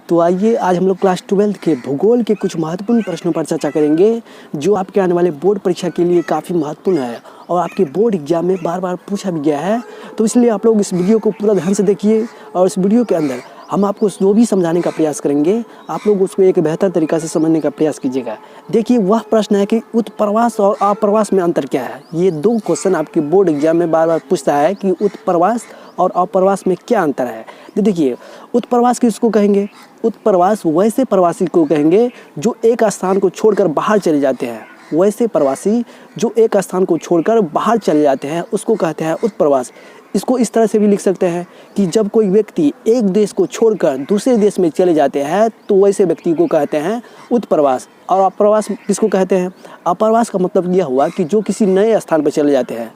तो आइए आज हम लोग क्लास 12 के भूगोल के कुछ महत्वपूर्ण प्रश्नों पर चर्चा करेंगे जो आपके आने वाले बोर्ड परीक्षा के लिए काफ़ी महत्वपूर्ण है और आपके बोर्ड एग्जाम में बार बार पूछा भी गया है। तो इसलिए आप लोग इस वीडियो को पूरा ध्यान से देखिए और इस वीडियो के अंदर हम आपको जो भी समझाने का प्रयास करेंगे आप लोग उसको एक बेहतर तरीक़ा से समझने का प्रयास कीजिएगा। देखिए वह प्रश्न है कि उत्प्रवास और अप्रवास में अंतर क्या है। ये दो क्वेश्चन आपके बोर्ड एग्जाम में बार बार पूछता है कि उत्प्रवास और अप्रवास में क्या अंतर है। तो देखिए उत्प्रवास किसको कहेंगे? उत्प्रवास वैसे प्रवासी को कहेंगे जो एक स्थान को छोड़कर बाहर चले जाते हैं। वैसे प्रवासी जो एक स्थान को छोड़कर बाहर चले जाते हैं उसको कहते हैं उत्प्रवास। इसको इस तरह से भी लिख सकते हैं कि जब कोई व्यक्ति एक देश को छोड़कर दूसरे देश में चले जाते हैं तो वैसे व्यक्ति को कहते हैं उत्प्रवास। और अप्रवास किसको कहते हैं? अप्रवास का मतलब यह हुआ कि जो किसी नए स्थान पर चले जाते हैं।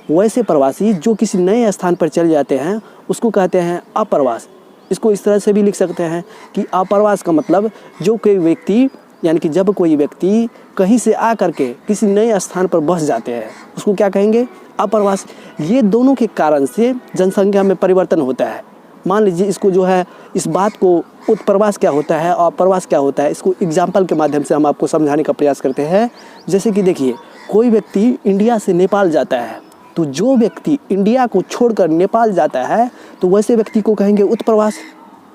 वैसे प्रवासी जो किसी नए स्थान पर चले जाते हैं उसको कहते हैं अप्रवास। इसको इस तरह से भी लिख सकते हैं कि अप्रवास का मतलब जो कोई व्यक्ति यानी कि जब कोई व्यक्ति कहीं से आ करके किसी नए स्थान पर बस जाते हैं उसको क्या कहेंगे? अप्रवास। ये दोनों के कारण से जनसंख्या में परिवर्तन होता है। मान लीजिए इसको जो है इस बात को उत्प्रवास क्या होता है और अप्रवास क्या होता है इसको एग्जाम्पल के माध्यम से हम आपको समझाने का प्रयास करते हैं। जैसे कि देखिए कोई व्यक्ति इंडिया से नेपाल जाता है तो जो व्यक्ति इंडिया को छोड़कर नेपाल जाता है तो वैसे व्यक्ति को कहेंगे उत्प्रवास।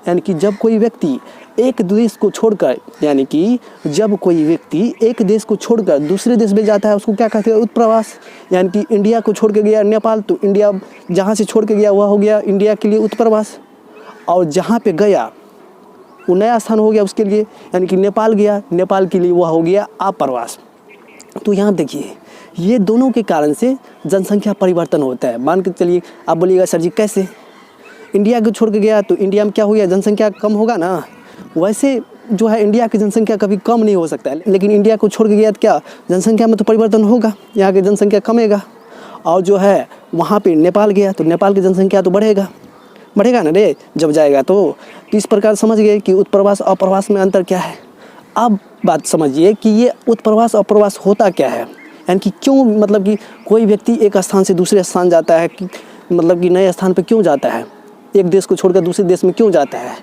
यानी कि जब कोई व्यक्ति एक देश को छोड़कर यानी कि जब कोई व्यक्ति एक देश को छोड़कर दूसरे देश में जाता है उसको क्या कहते हैं? उत्प्रवास। यानी कि इंडिया को छोड़ के गया नेपाल तो इंडिया जहाँ से छोड़ के गया वह हो गया इंडिया के लिए उत्प्रवास। और जहाँ पे गया वो नया स्थान हो गया उसके लिए यानी कि नेपाल गया नेपाल के लिए वह हो गया अप्रवास। तो यहाँ देखिए ये दोनों के कारण से जनसंख्या परिवर्तन होता है। मान के चलिए आप बोलिएगा सर जी कैसे? इंडिया को छोड़ के गया तो इंडिया में क्या हो गया? जनसंख्या कम होगा ना। वैसे जो है इंडिया की जनसंख्या कभी कम नहीं हो सकता है लेकिन इंडिया को छोड़ के गया तो क्या जनसंख्या में तो परिवर्तन होगा, यहाँ की जनसंख्या कमेगा। और जो है वहाँ पे नेपाल गया तो नेपाल की जनसंख्या तो बढ़ेगा ना रे जब जाएगा। तो इस प्रकार समझ गए कि उत्प्रवास और अप्रवास में अंतर क्या है। अब बात समझिए कि ये उत्प्रवास और अप्रवास होता क्या है, यानी कि क्यों मतलब कि कोई व्यक्ति एक स्थान से दूसरे स्थान जाता है कि मतलब कि नए स्थान पर क्यों जाता है, एक देश को छोड़कर दूसरे देश में क्यों जाता है।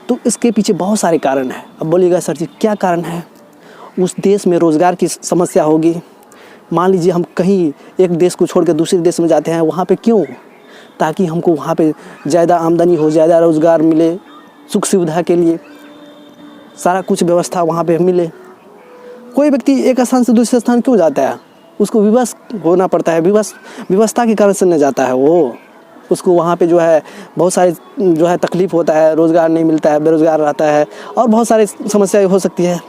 तो इसके पीछे बहुत सारे कारण हैं। अब बोलिएगा सर जी क्या कारण है? उस देश में रोज़गार की समस्या होगी। मान लीजिए हम कहीं एक देश को छोड़कर दूसरे देश में जाते हैं वहाँ पे क्यों? ताकि हमको वहाँ पे ज़्यादा आमदनी हो, ज़्यादा रोज़गार मिले, सुख सुविधा के लिए सारा कुछ व्यवस्था वहाँ पे मिले। कोई व्यक्ति एक स्थान से दूसरे स्थान क्यों जाता है? उसको विवश होना पड़ता है, व्यवस्था के कारण से न जाता है वो। उसको वहाँ पे जो है बहुत सारे जो है तकलीफ़ होता है, रोज़गार नहीं मिलता है, बेरोज़गार रहता है और बहुत सारी समस्याएं हो सकती है।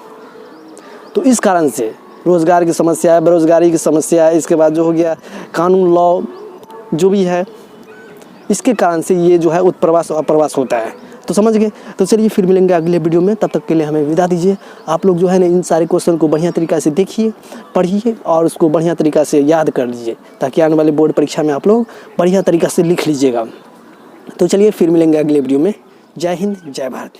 तो इस कारण से रोज़गार की समस्या, बेरोज़गारी की समस्या, इसके बाद जो हो गया कानून लॉ जो भी है इसके कारण से ये जो है उत्प्रवास और अप्रवास होता है। तो समझ गए। तो चलिए फिर मिलेंगे अगले वीडियो में, तब तक के लिए हमें विदा दीजिए। आप लोग जो है ना इन सारे क्वेश्चन को बढ़िया तरीक़ा से देखिए, पढ़िए और उसको बढ़िया तरीक़ा से याद कर लीजिए ताकि आने वाले बोर्ड परीक्षा में आप लोग बढ़िया तरीक़ा से लिख लीजिएगा। तो चलिए फिर मिलेंगे अगले वीडियो में। जय हिंद, जय भारत।